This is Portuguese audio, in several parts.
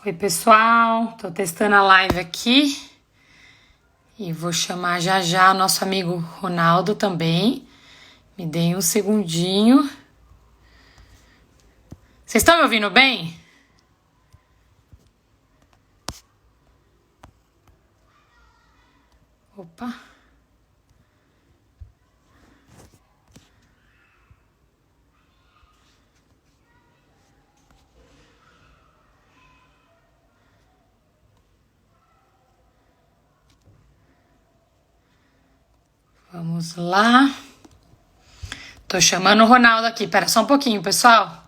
Oi, pessoal. Tô testando a live aqui e vou chamar já já o nosso amigo Ronaldo também. Me deem um segundinho. Vocês estão me ouvindo bem? Opa. Vamos lá. Tô chamando o Ronaldo aqui. Pera só um pouquinho, pessoal.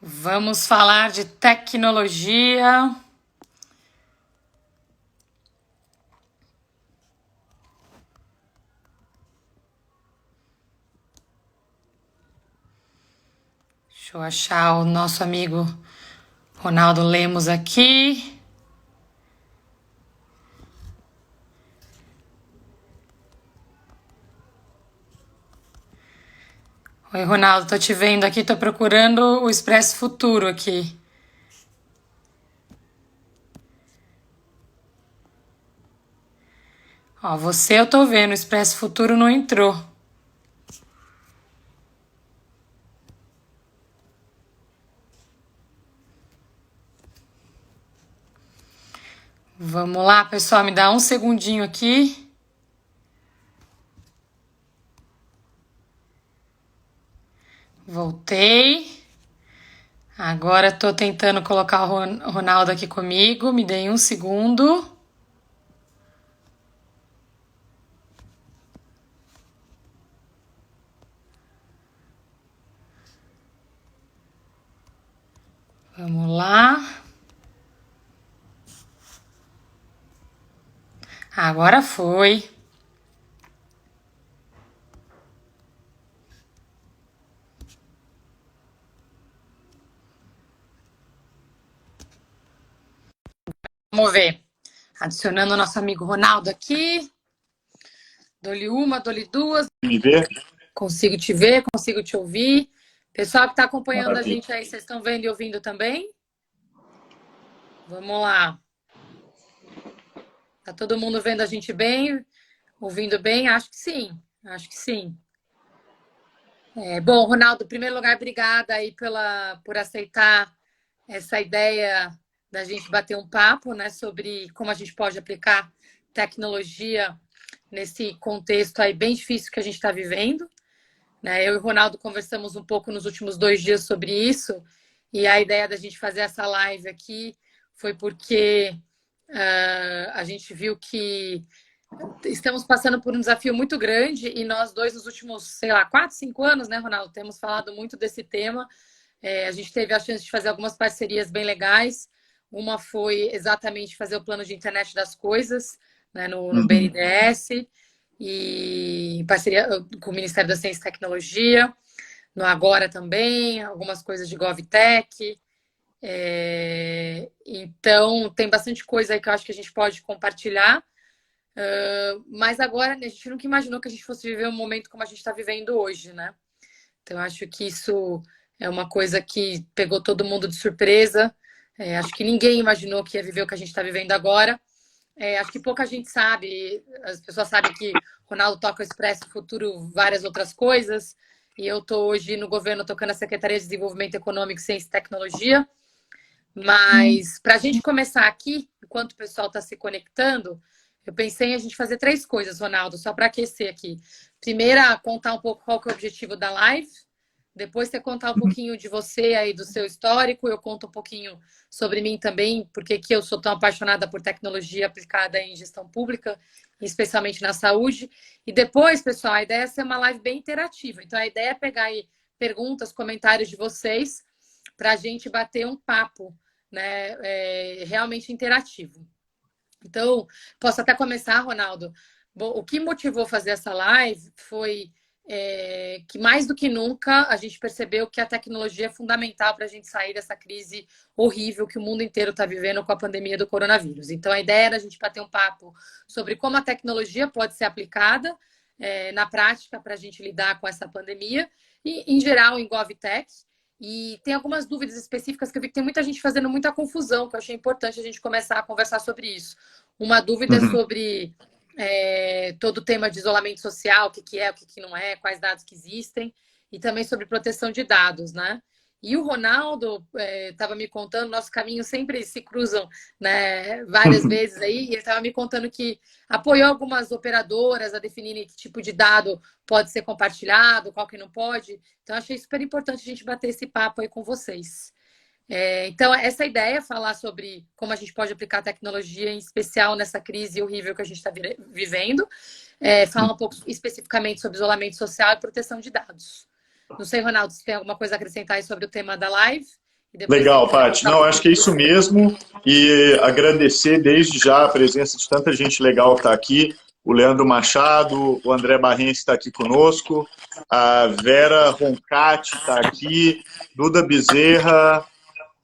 Vamos falar de tecnologia. Deixa eu achar o nosso amigo Ronaldo Lemos aqui. Oi, Ronaldo, tô te vendo aqui, tô procurando o Expresso Futuro aqui. Ó, você eu tô vendo, o Expresso Futuro não entrou. Vamos lá, pessoal, me dá um segundinho aqui. Voltei. Agora tô tentando colocar o Ronaldo aqui comigo. Me deem um segundo. Vamos lá. Agora foi. Vamos ver. Adicionando o nosso amigo Ronaldo aqui. Dou-lhe uma, dou-lhe duas. Me ver? Consigo te ver, consigo te ouvir. Pessoal que está acompanhando a Maravilha. gente aí, vocês estão vendo e ouvindo também? Vamos lá. Tá todo mundo vendo a gente bem? Ouvindo bem? Acho que sim. Acho que sim. Bom, Ronaldo, em primeiro lugar, obrigada aí por aceitar essa ideia da gente bater um papo, né, sobre como a gente pode aplicar tecnologia nesse contexto aí bem difícil que a gente está vivendo. Né? Eu e o Ronaldo conversamos um pouco nos últimos 2 dias sobre isso, e a ideia da gente fazer essa live aqui foi porque a gente viu que estamos passando por um desafio muito grande e nós dois nos últimos, sei lá, 4, 5 anos, né, Ronaldo, temos falado muito desse tema. A gente teve a chance de fazer algumas parcerias bem legais. Uma foi exatamente fazer o plano de internet das coisas, né, no BNDES, e em parceria com o Ministério da Ciência e Tecnologia, no Agora também, algumas coisas de GovTech. Então, tem bastante coisa aí que eu acho que a gente pode compartilhar. Mas agora, a gente nunca imaginou que a gente fosse viver um momento como a gente está vivendo hoje, né? Então, acho que isso é uma coisa que pegou todo mundo de surpresa. Acho que ninguém imaginou que ia viver o que a gente está vivendo agora. Acho que pouca gente sabe. As pessoas sabem que Ronaldo toca o Expresso Futuro, várias outras coisas. E eu estou hoje no governo tocando a Secretaria de Desenvolvimento Econômico, Ciência e Tecnologia. Mas, para a gente começar aqui, enquanto o pessoal está se conectando, eu pensei em a gente fazer 3 coisas, Ronaldo, só para aquecer aqui. Primeira, contar um pouco qual que é o objetivo da live. Depois você contar um pouquinho de você aí, do seu histórico. Eu conto um pouquinho sobre mim também, porque que eu sou tão apaixonada por tecnologia aplicada em gestão pública, especialmente na saúde. E depois, pessoal, a ideia é ser uma live bem interativa. Então, a ideia é pegar aí perguntas, comentários de vocês, para a gente bater um papo, né, realmente interativo. Então, posso até começar, Ronaldo. Bom, o que motivou fazer essa live foi que, mais do que nunca, a gente percebeu que a tecnologia é fundamental para a gente sair dessa crise horrível que o mundo inteiro está vivendo com a pandemia do coronavírus. Então, a ideia era a gente bater um papo sobre como a tecnologia pode ser aplicada na prática para a gente lidar com essa pandemia e, em geral, em GovTech. E tem algumas dúvidas específicas que eu vi que tem muita gente fazendo muita confusão, que eu achei importante a gente começar a conversar sobre isso. Uma dúvida é Uhum. sobre todo o tema de isolamento social, o que, que é, o que, que não é, quais dados que existem, e também sobre proteção de dados, né? E o Ronaldo estava me contando, nossos caminhos sempre se cruzam, né, várias vezes aí, e ele estava me contando que apoiou algumas operadoras a definirem que tipo de dado pode ser compartilhado, qual que não pode. Então, achei super importante a gente bater esse papo aí com vocês. Então, essa ideia é falar sobre como a gente pode aplicar tecnologia, em especial nessa crise horrível que a gente está vivendo. Falar um pouco especificamente sobre isolamento social e proteção de dados. Não sei, Ronaldo, se tem alguma coisa a acrescentar aí sobre o tema da live. E depois, se Legal, quiser Paty. contar um Não, acho pouquinho que é de isso você. mesmo. E agradecer desde já a presença de tanta gente legal que está aqui. O Leandro Machado, o André Barrense está aqui conosco, a Vera Roncati está aqui, Duda Bezerra,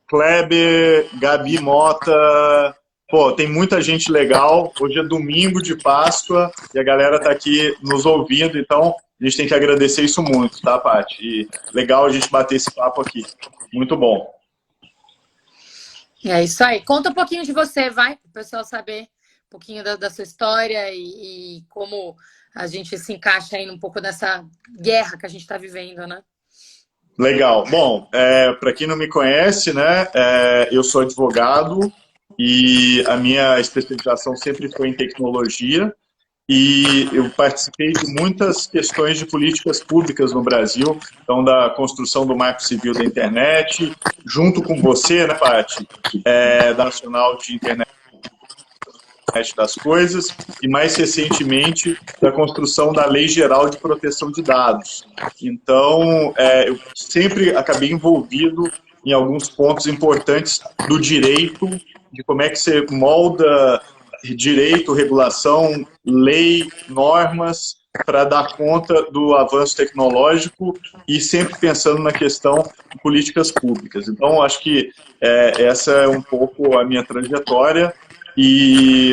Kleber, Gabi Mota. Pô, tem muita gente legal. Hoje é domingo de Páscoa e a galera está aqui nos ouvindo, então a gente tem que agradecer isso muito, tá, Paty? E legal a gente bater esse papo aqui. Muito bom. É isso aí. Conta um pouquinho de você, vai, para o pessoal saber um pouquinho da sua história e como a gente se encaixa aí um pouco nessa guerra que a gente está vivendo, né? Legal. Bom, para quem não me conhece, né, eu sou advogado e a minha especialização sempre foi em tecnologia e eu participei de muitas questões de políticas públicas no Brasil, então da construção do Marco Civil da Internet, junto com você, né, Paty, da Nacional de Internet das Coisas e, mais recentemente, da construção da Lei Geral de Proteção de Dados. Então, eu sempre acabei envolvido em alguns pontos importantes do direito, de como é que você molda direito, regulação, lei, normas, para dar conta do avanço tecnológico e sempre pensando na questão de políticas públicas. Então, acho que essa é um pouco a minha trajetória e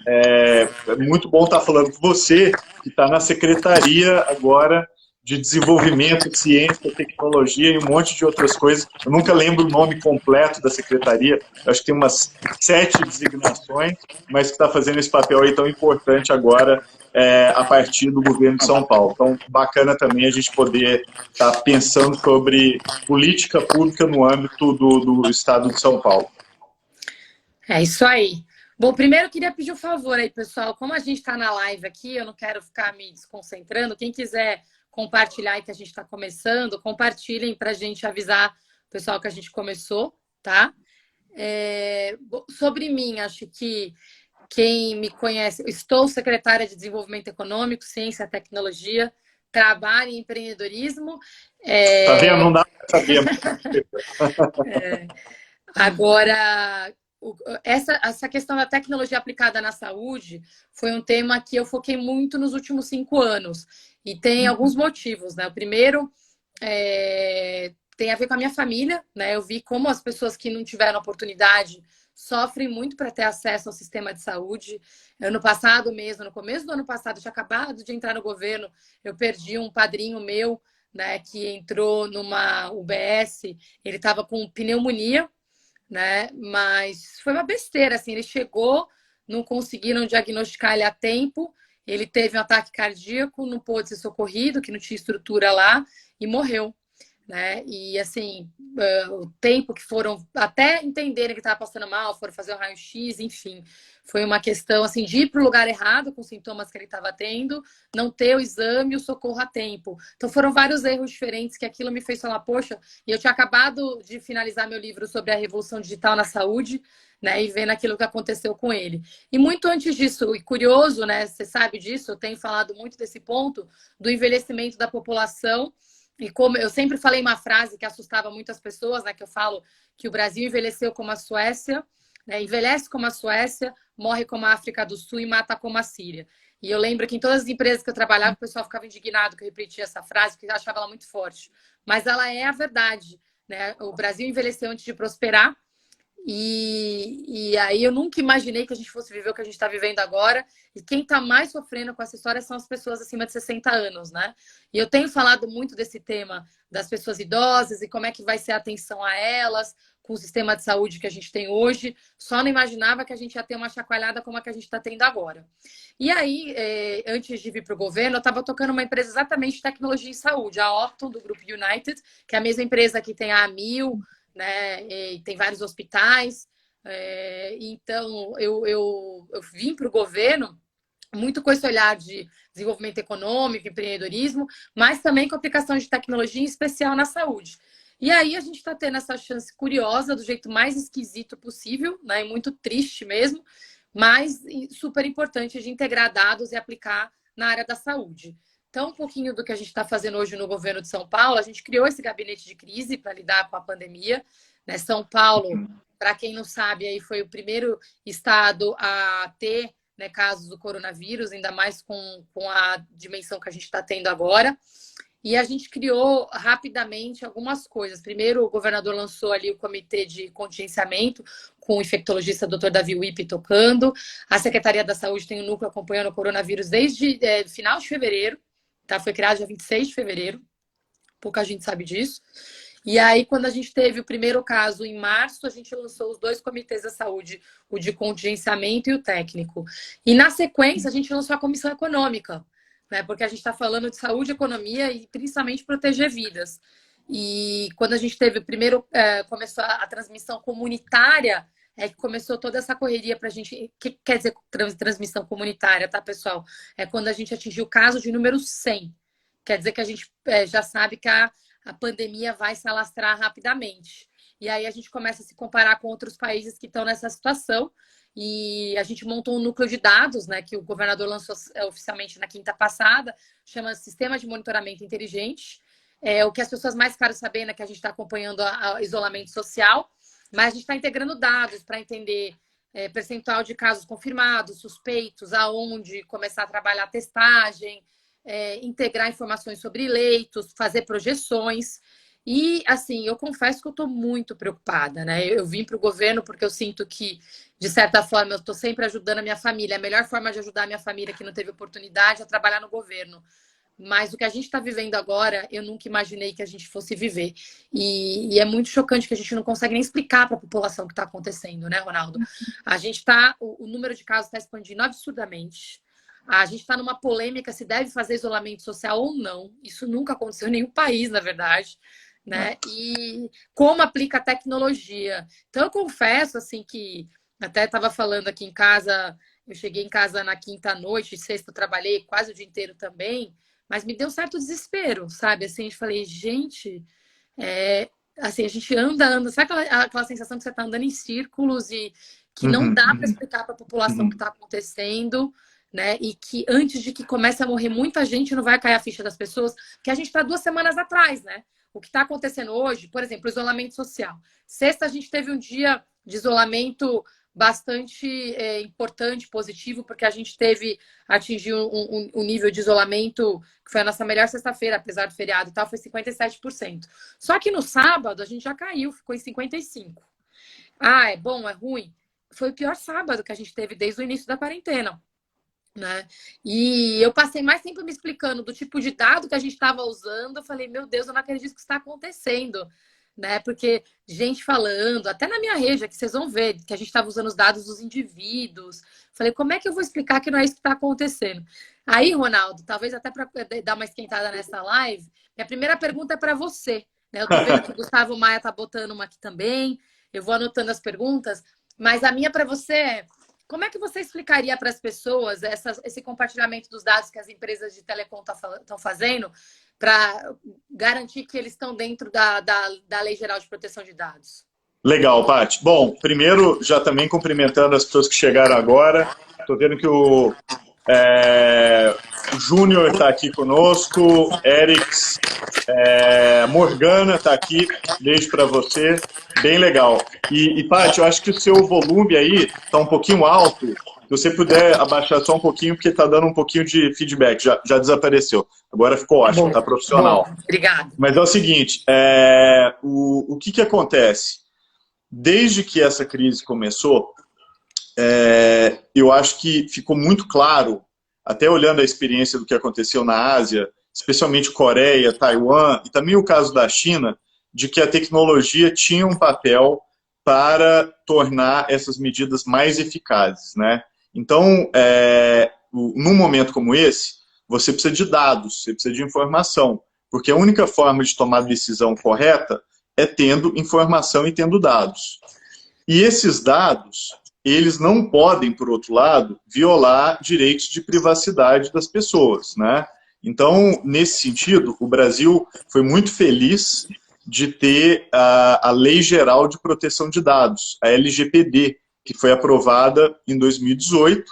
é muito bom estar falando com você, que está na Secretaria agora de Desenvolvimento, Ciência, Tecnologia e um monte de outras coisas. Eu nunca lembro o nome completo da Secretaria, eu acho que tem umas 7 designações, mas que está fazendo esse papel aí tão importante agora a partir do governo de São Paulo. Então, bacana também a gente poder estar pensando sobre política pública no âmbito do estado de São Paulo. É isso aí. Bom, primeiro eu queria pedir um favor aí, pessoal. Como a gente está na live aqui, eu não quero ficar me desconcentrando. Quem quiser compartilhar aí que a gente está começando, compartilhem para a gente avisar o pessoal que a gente começou, tá? Sobre mim, acho que quem me conhece, eu estou secretária de Desenvolvimento Econômico, Ciência e Tecnologia, trabalho em empreendedorismo. Tá vendo? Não dá para saber. Agora, essa questão da tecnologia aplicada na saúde foi um tema que eu foquei muito nos últimos 5 anos. E tem alguns motivos, né? O primeiro tem a ver com a minha família, né? Eu vi como as pessoas que não tiveram oportunidade sofrem muito para ter acesso ao sistema de saúde. Ano passado mesmo, no começo do ano passado, eu tinha acabado de entrar no governo, eu perdi um padrinho meu, né, que entrou numa UBS, ele estava com pneumonia, né? Mas foi uma besteira, assim, ele chegou, não conseguiram diagnosticar ele a tempo, ele teve um ataque cardíaco, não pôde ser socorrido, que não tinha estrutura lá, e morreu, né? E assim, o tempo que foram até entenderem que estava passando mal, foram fazer o raio-x, enfim, foi uma questão assim de ir para o lugar errado com os sintomas que ele estava tendo, não ter o exame, o socorro a tempo. Então foram vários erros diferentes que aquilo me fez falar, poxa, e eu tinha acabado de finalizar meu livro sobre a revolução digital na saúde, né, e vendo aquilo que aconteceu com ele. E muito antes disso, e curioso, né, você sabe disso, eu tenho falado muito desse ponto do envelhecimento da população. E como eu sempre falei uma frase que assustava muitas pessoas, né? Que eu falo que o Brasil envelheceu como a Suécia, né, envelhece como a Suécia, morre como a África do Sul e mata como a Síria. E eu lembro que em todas as empresas que eu trabalhava, o pessoal ficava indignado que eu repetia essa frase, porque eu achava ela muito forte. Mas ela é a verdade, né? O Brasil envelheceu antes de prosperar E aí eu nunca imaginei que a gente fosse viver o que a gente está vivendo agora. E quem está mais sofrendo com essa história são as pessoas acima de 60 anos, né? E eu tenho falado muito desse tema das pessoas idosas e como é que vai ser a atenção a elas, com o sistema de saúde que a gente tem hoje. Só não imaginava que a gente ia ter uma chacoalhada como a que a gente está tendo agora. E aí, antes de vir para o governo, eu estava tocando uma empresa exatamente de tecnologia em saúde, a Optum, do Grupo United, que é a mesma empresa que tem a Amil, né? E tem vários hospitais. Então, eu vim para o governo muito com esse olhar de desenvolvimento econômico, empreendedorismo, mas também com aplicação de tecnologia, em especial na saúde. E aí a gente está tendo essa chance curiosa, do jeito mais esquisito possível, né? E muito triste mesmo, mas super importante de integrar dados e aplicar na área da saúde. Então, um pouquinho do que a gente está fazendo hoje no governo de São Paulo, a gente criou esse gabinete de crise para lidar com a pandemia, né? São Paulo, para quem não sabe, aí foi o primeiro estado a ter, né, casos do coronavírus, ainda mais com a dimensão que a gente está tendo agora. E a gente criou rapidamente algumas coisas. Primeiro, o governador lançou ali o comitê de contingenciamento, com o infectologista Dr. Davi Wippe tocando. A Secretaria da Saúde tem um núcleo acompanhando o coronavírus desde final de fevereiro. Tá? Foi criado dia 26 de fevereiro. Pouca gente sabe disso. E aí, quando a gente teve o primeiro caso em março, a gente lançou os 2 comitês da saúde, o de contingenciamento e o técnico. E, na sequência, a gente lançou a comissão econômica, né? Porque a gente está falando de saúde, economia e, principalmente, proteger vidas. E quando a gente teve o primeiro, começou a transmissão comunitária, que começou toda essa correria para a gente... O que quer dizer transmissão comunitária, tá, pessoal? É quando a gente atingiu o caso de número 100. Quer dizer que a gente já sabe que a pandemia vai se alastrar rapidamente. E aí a gente começa a se comparar com outros países que estão nessa situação. E a gente montou um núcleo de dados, né, que o governador lançou oficialmente na quinta passada, chama Sistema de Monitoramento Inteligente. O que as pessoas mais querem saber, né, que a gente está acompanhando o isolamento social, mas a gente está integrando dados para entender percentual de casos confirmados, suspeitos, aonde começar a trabalhar a testagem, integrar informações sobre leitos, fazer projeções. E, assim, eu confesso que eu estou muito preocupada, né? Eu vim para o governo porque eu sinto que, de certa forma, eu estou sempre ajudando a minha família. A melhor forma de ajudar a minha família que não teve oportunidade é trabalhar no governo. Mas o que a gente está vivendo agora, eu nunca imaginei que a gente fosse viver. E é muito chocante que a gente não consegue nem explicar para a população o que está acontecendo, né, Ronaldo? A gente está... O número de casos está expandindo absurdamente. A gente está numa polêmica se deve fazer isolamento social ou não. Isso nunca aconteceu em nenhum país, na verdade, né? E como aplica a tecnologia. Então, eu confesso, assim, que até estava falando aqui em casa, eu cheguei em casa na quinta noite, sexta eu trabalhei quase o dia inteiro também, mas me deu um certo desespero, sabe? Assim, eu falei, gente, assim, a gente anda, sabe aquela sensação que você está andando em círculos e que não dá para explicar para a população o que está acontecendo, né? E que antes de que comece a morrer muita gente, não vai cair a ficha das pessoas, que a gente está 2 semanas atrás, né? O que está acontecendo hoje, por exemplo, o isolamento social. Sexta, a gente teve um dia de isolamento bastante importante, positivo, porque a gente atingiu um nível de isolamento que foi a nossa melhor sexta-feira, apesar do feriado e tal, foi 57%. Só que no sábado a gente já caiu, ficou em 55%. Ah, é bom, é ruim? Foi o pior sábado que a gente teve desde o início da quarentena, né? E eu passei mais tempo me explicando do tipo de dado que a gente estava usando. Eu falei, meu Deus, eu não acredito que isso está acontecendo, né? Porque gente falando, até na minha rede, que vocês vão ver, que a gente estava usando os dados dos indivíduos. Falei, como é que eu vou explicar que não é isso que está acontecendo? Aí, Ronaldo, talvez até para dar uma esquentada nessa live, minha primeira pergunta é para você, né? Eu tô vendo que o Gustavo Maia tá botando uma aqui também, eu vou anotando as perguntas, mas a minha para você é: como é que você explicaria para as pessoas esse compartilhamento dos dados que as empresas de telecom estão fazendo para garantir que eles estão dentro da Lei Geral de Proteção de Dados? Legal, Paty. Bom, primeiro, já também cumprimentando as pessoas que chegaram agora. Estou vendo que o Júnior está aqui conosco, Erics, Morgana está aqui, beijo para você, bem legal. E Paty, eu acho que o seu volume aí está um pouquinho alto, se você puder abaixar só um pouquinho, porque está dando um pouquinho de feedback, já desapareceu. Agora ficou ótimo, está profissional. Bom, obrigada. Mas é o seguinte, o que acontece? desde que essa crise começou, eu acho que ficou muito claro, até olhando a experiência do que aconteceu na Ásia, especialmente Coreia, Taiwan, e também o caso da China, de que a tecnologia tinha um papel para tornar essas medidas mais eficazes, né? Então, num momento como esse, você precisa de dados, você precisa de informação, porque a única forma de tomar decisão correta é tendo informação e tendo dados. E esses dados, eles não podem, por outro lado, violar direitos de privacidade das pessoas, né? Então, nesse sentido, o Brasil foi muito feliz de ter a Lei Geral de Proteção de Dados, a LGPD, que foi aprovada em 2018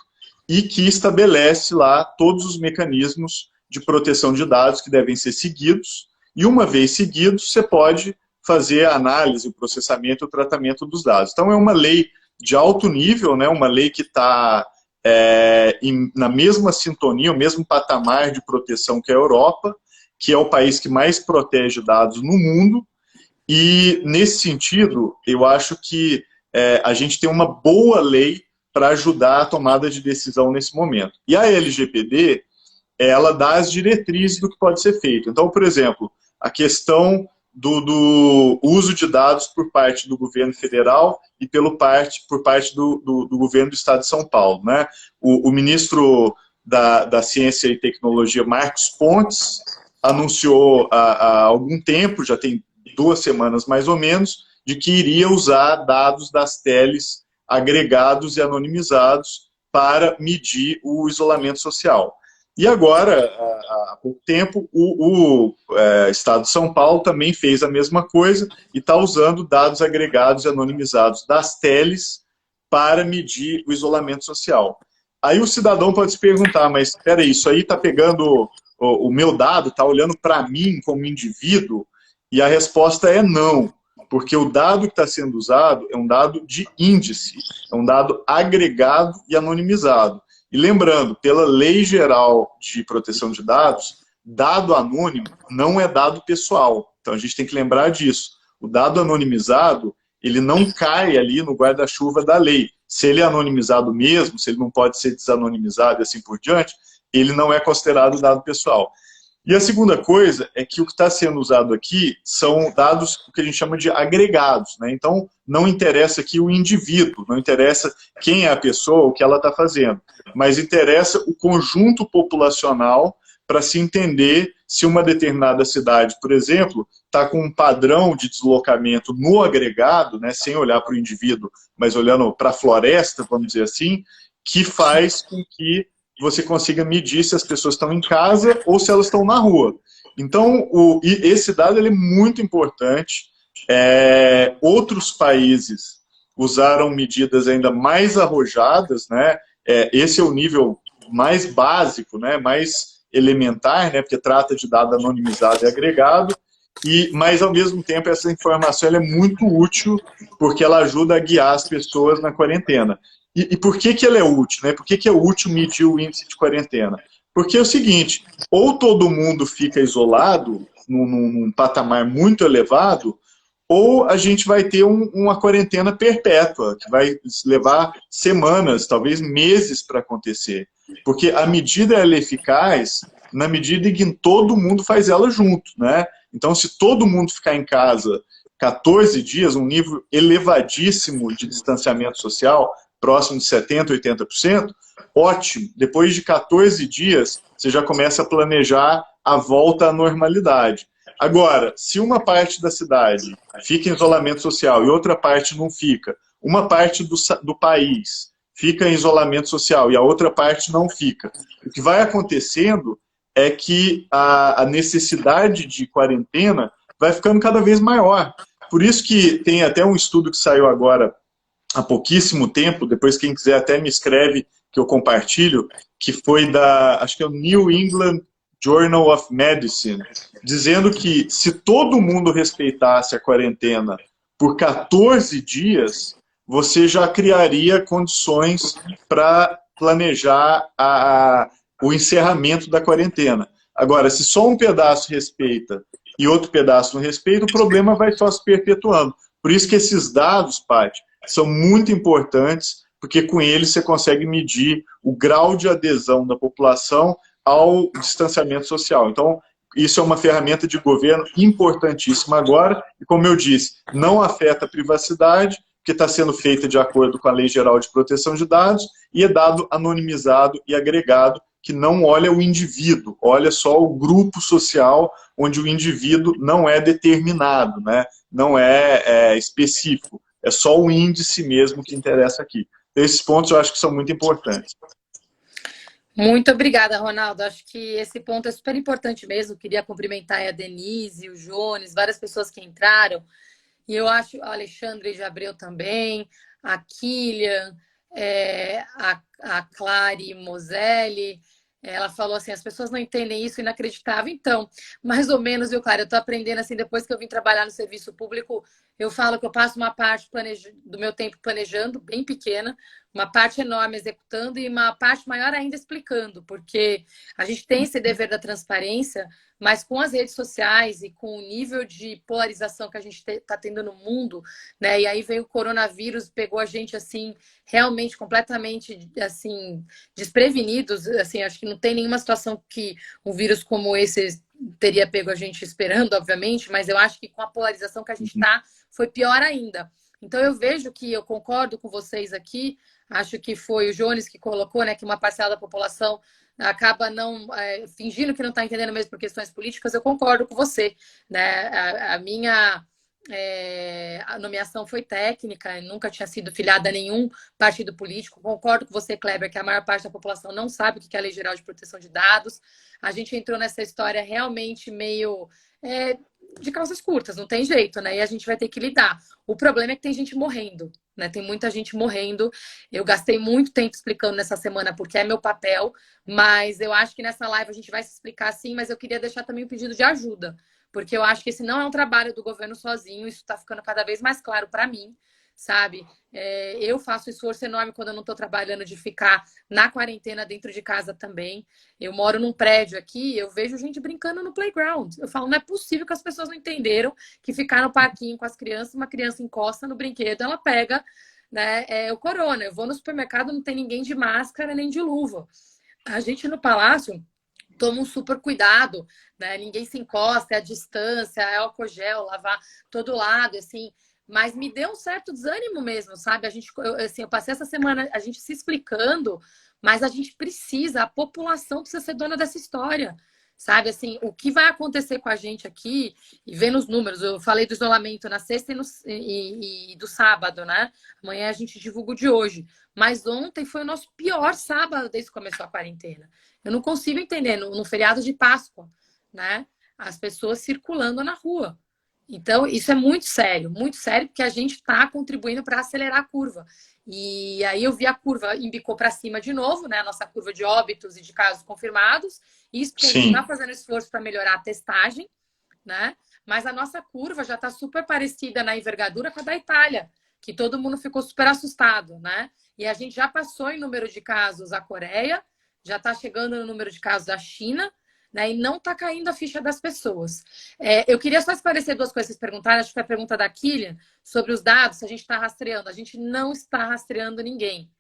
e que estabelece lá todos os mecanismos de proteção de dados que devem ser seguidos, e uma vez seguidos, você pode fazer a análise, o processamento e o tratamento dos dados. Então, é uma lei de alto nível, né, uma lei que está na mesma sintonia, o mesmo patamar de proteção que a Europa, que é o país que mais protege dados no mundo, e nesse sentido, eu acho que a gente tem uma boa lei para ajudar a tomada de decisão nesse momento. E a LGPD, ela dá as diretrizes do que pode ser feito. Então, por exemplo, a questão do uso de dados por parte do governo federal e por parte do governo do Estado de São Paulo, né? O ministro da Ciência e Tecnologia, Marcos Pontes, anunciou há algum tempo, já tem 2 semanas mais ou menos, de que iria usar dados das teles agregados e anonimizados para medir o isolamento social. E agora, há pouco tempo, o Estado de São Paulo também fez a mesma coisa e está usando dados agregados e anonimizados das teles para medir o isolamento social. Aí o cidadão pode se perguntar, mas espera aí, isso aí está pegando o meu dado, está olhando para mim como indivíduo? E a resposta é não, porque o dado que está sendo usado é um dado de índice, é um dado agregado e anonimizado. E lembrando, pela Lei Geral de Proteção de Dados, dado anônimo não é dado pessoal. Então a gente tem que lembrar disso. O dado anonimizado, ele não cai ali no guarda-chuva da lei. Se ele é anonimizado mesmo, se ele não pode ser desanonimizado e assim por diante, ele não é considerado dado pessoal. E a segunda coisa é que o que está sendo usado aqui são dados que a gente chama de agregados, né? Então, não interessa aqui o indivíduo, não interessa quem é a pessoa, o que ela está fazendo, mas interessa o conjunto populacional para se entender se uma determinada cidade, por exemplo, está com um padrão de deslocamento no agregado, né, sem olhar para o indivíduo, mas olhando para a floresta, vamos dizer assim, que faz com que você consiga medir se as pessoas estão em casa ou se elas estão na rua. Então, esse dado ele é muito importante. Outros países usaram medidas ainda mais arrojadas, né? Esse é o nível mais básico, né? Mais elementar, né? Porque trata de dado anonimizado e agregado, mas ao mesmo tempo essa informação ela é muito útil porque ela ajuda a guiar as pessoas na quarentena. E por que ela é útil? Né? Por que é útil medir o índice de quarentena? Porque é o seguinte, ou todo mundo fica isolado num patamar muito elevado, ou a gente vai ter uma quarentena perpétua, que vai levar semanas, talvez meses para acontecer. Porque a medida ela é eficaz na medida em que todo mundo faz ela junto, né? Então, se todo mundo ficar em casa 14 dias, um nível elevadíssimo de distanciamento social, próximo de 70%, 80%, ótimo. Depois de 14 dias, você já começa a planejar a volta à normalidade. Agora, se uma parte da cidade fica em isolamento social e outra parte não fica, uma parte do país fica em isolamento social e a outra parte não fica, o que vai acontecendo é que a necessidade de quarentena vai ficando cada vez maior. Por isso que tem até um estudo que saiu agora há pouquíssimo tempo, depois quem quiser até me escreve que eu compartilho, que foi acho que é o New England Journal of Medicine, dizendo que se todo mundo respeitasse a quarentena por 14 dias, você já criaria condições para planejar o encerramento da quarentena. Agora, se só um pedaço respeita e outro pedaço não respeita, o problema vai só se perpetuando. Por isso que esses dados, Paty, são muito importantes, porque com eles você consegue medir o grau de adesão da população ao distanciamento social. Então, isso é uma ferramenta de governo importantíssima agora, e como eu disse, não afeta a privacidade, porque está sendo feita de acordo com a Lei Geral de Proteção de Dados, e é dado anonimizado e agregado, que não olha o indivíduo, olha só o grupo social, onde o indivíduo não é determinado, né? Não é específico, é só o índice mesmo que interessa aqui. Esses pontos eu acho que são muito importantes. Muito obrigada, Ronaldo. Acho que esse ponto é super importante mesmo. Queria cumprimentar a Denise, o Jones, várias pessoas que entraram. E eu acho o Alexandre de Abreu também, a Kilian, a Clary Moselli. Ela falou assim, as pessoas não entendem isso, inacreditável. Então, mais ou menos, viu, Clara? Eu estou aprendendo assim, depois que eu vim trabalhar no serviço público, eu falo que eu passo uma parte do meu tempo planejando, bem pequena, uma parte enorme executando e uma parte maior ainda explicando, porque a gente tem esse dever da transparência, mas com as redes sociais e com o nível de polarização que a gente está tendo no mundo, né? E aí veio o coronavírus, pegou a gente assim, realmente completamente assim, desprevenidos. Assim, acho que não tem nenhuma situação que um vírus como esse teria pego a gente esperando, obviamente, mas eu acho que com a polarização que a gente está, foi pior ainda. Então eu vejo que eu concordo com vocês aqui, acho que foi o Jones que colocou, né, que uma parcela da população acaba não fingindo que não está entendendo mesmo por questões políticas. Eu concordo com você, né? A minha a nomeação foi técnica, nunca tinha sido filiada a nenhum partido político. Concordo com você, Kleber, que a maior parte da população não sabe o que é a Lei Geral de Proteção de Dados. A gente entrou nessa história realmente meio de calças curtas, não tem jeito, né? E a gente vai ter que lidar. O problema é que tem gente morrendo, né? Tem muita gente morrendo. Eu gastei muito tempo explicando nessa semana porque é meu papel, mas eu acho que nessa live a gente vai se explicar sim, mas eu queria deixar também um pedido de ajuda, porque eu acho que esse não é um trabalho do governo sozinho, isso está ficando cada vez mais claro para mim, sabe? Eu faço esforço enorme quando eu não estou trabalhando de ficar na quarentena dentro de casa também. Eu moro num prédio aqui, eu vejo gente brincando no playground. Eu falo, não é possível que as pessoas não entenderam que ficar no parquinho com as crianças, uma criança encosta no brinquedo, ela pega, né, o corona. Eu vou no supermercado, não tem ninguém de máscara nem de luva. A gente no palácio toma um super cuidado, né? Ninguém se encosta, é a distância, é álcool gel, lavar todo lado, assim. Mas me deu um certo desânimo mesmo, sabe? Eu passei essa semana a gente se explicando, mas a gente precisa, a população precisa ser dona dessa história, sabe? Assim, o que vai acontecer com a gente aqui, e vendo os números, eu falei do isolamento na sexta e do sábado, né? Amanhã a gente divulga o de hoje. Mas ontem foi o nosso pior sábado desde que começou a quarentena. Eu não consigo entender, no feriado de Páscoa, né? As pessoas circulando na rua. Então, isso é muito sério, porque a gente está contribuindo para acelerar a curva. E aí eu vi a curva embicou para cima de novo, né? A nossa curva de óbitos e de casos confirmados. Isso porque a gente está fazendo esforço para melhorar a testagem, né? Mas a nossa curva já está super parecida na envergadura com a da Itália, que todo mundo ficou super assustado, né? E a gente já passou em número de casos a Coreia, já está chegando no número de casos da China, né? E não está caindo a ficha das pessoas. Eu queria só esclarecer duas coisas que vocês perguntaram. Acho que foi a pergunta da Kilian sobre os dados, se a gente está rastreando. A gente não está rastreando ninguém.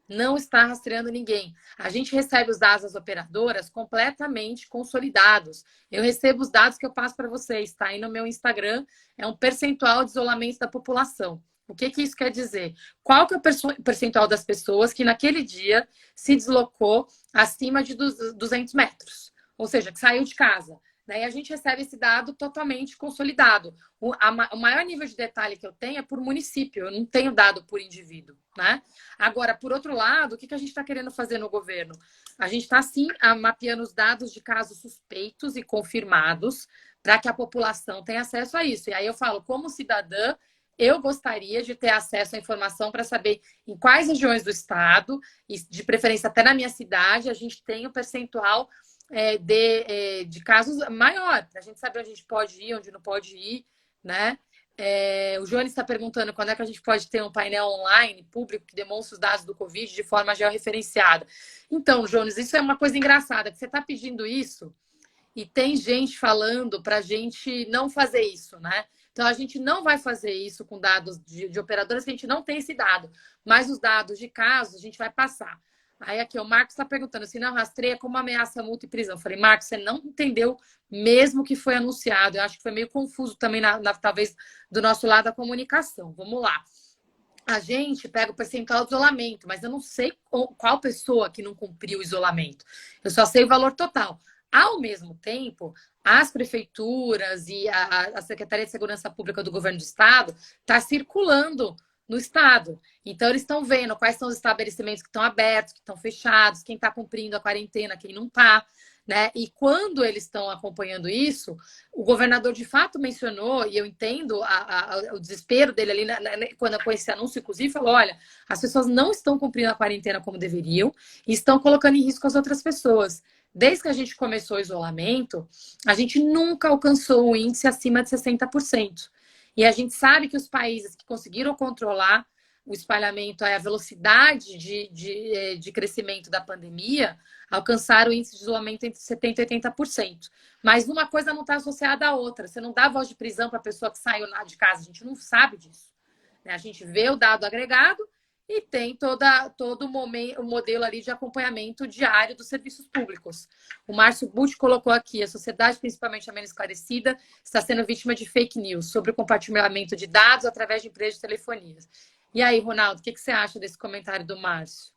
Não está rastreando ninguém. A gente recebe os dados das operadoras completamente consolidados. Eu recebo os dados que eu passo para vocês, tá? Aí no meu Instagram é um percentual de isolamento da população. O que isso quer dizer? Qual que é o percentual das pessoas que naquele dia se deslocou acima de 200 metros? Ou seja, que saiu de casa. E a gente recebe esse dado totalmente consolidado. O maior nível de detalhe que eu tenho é por município, eu não tenho dado por indivíduo, né? Agora, por outro lado, o que a gente está querendo fazer no governo? A gente está, sim, mapeando os dados de casos suspeitos e confirmados para que a população tenha acesso a isso. E aí eu falo, como cidadã, eu gostaria de ter acesso à informação para saber em quais regiões do estado, e de preferência até na minha cidade, a gente tem o percentual de casos maior, para a gente saber onde a gente pode ir, onde não pode ir, né? O Jones está perguntando quando é que a gente pode ter um painel online público que demonstre os dados do Covid de forma georreferenciada. Então, Jones, isso é uma coisa engraçada, que você está pedindo isso e tem gente falando para a gente não fazer isso, né? Então, a gente não vai fazer isso com dados de operadoras, que a gente não tem esse dado. Mas os dados de casos, a gente vai passar. Aí aqui, o Marcos está perguntando, se não rastreia, como ameaça, multa e prisão? Eu falei, Marcos, você não entendeu mesmo que foi anunciado. Eu acho que foi meio confuso também, talvez, do nosso lado da comunicação. Vamos lá. A gente pega o percentual de isolamento, mas eu não sei qual pessoa que não cumpriu o isolamento. Eu só sei o valor total. Ao mesmo tempo, as prefeituras e a Secretaria de Segurança Pública do Governo do Estado está circulando no Estado. Então, eles estão vendo quais são os estabelecimentos que estão abertos, que estão fechados, quem está cumprindo a quarentena, quem não está. Né? E quando eles estão acompanhando isso, o governador de fato mencionou, e eu entendo o desespero dele ali, quando com esse anúncio, inclusive, falou: olha, as pessoas não estão cumprindo a quarentena como deveriam e estão colocando em risco as outras pessoas. Desde que a gente começou o isolamento, a gente nunca alcançou um índice acima de 60%. E a gente sabe que os países que conseguiram controlar o espalhamento, a velocidade de crescimento da pandemia, alcançaram o índice de isolamento entre 70% e 80%. Mas uma coisa não está associada à outra. Você não dá voz de prisão para a pessoa que saiu de casa. A gente não sabe disso. A gente vê o dado agregado e tem todo o modelo ali de acompanhamento diário dos serviços públicos. O Márcio Butti colocou aqui: a sociedade, principalmente a menos esclarecida, está sendo vítima de fake news sobre o compartilhamento de dados através de empresas de telefonia. E aí, Ronaldo, o que você acha desse comentário do Márcio?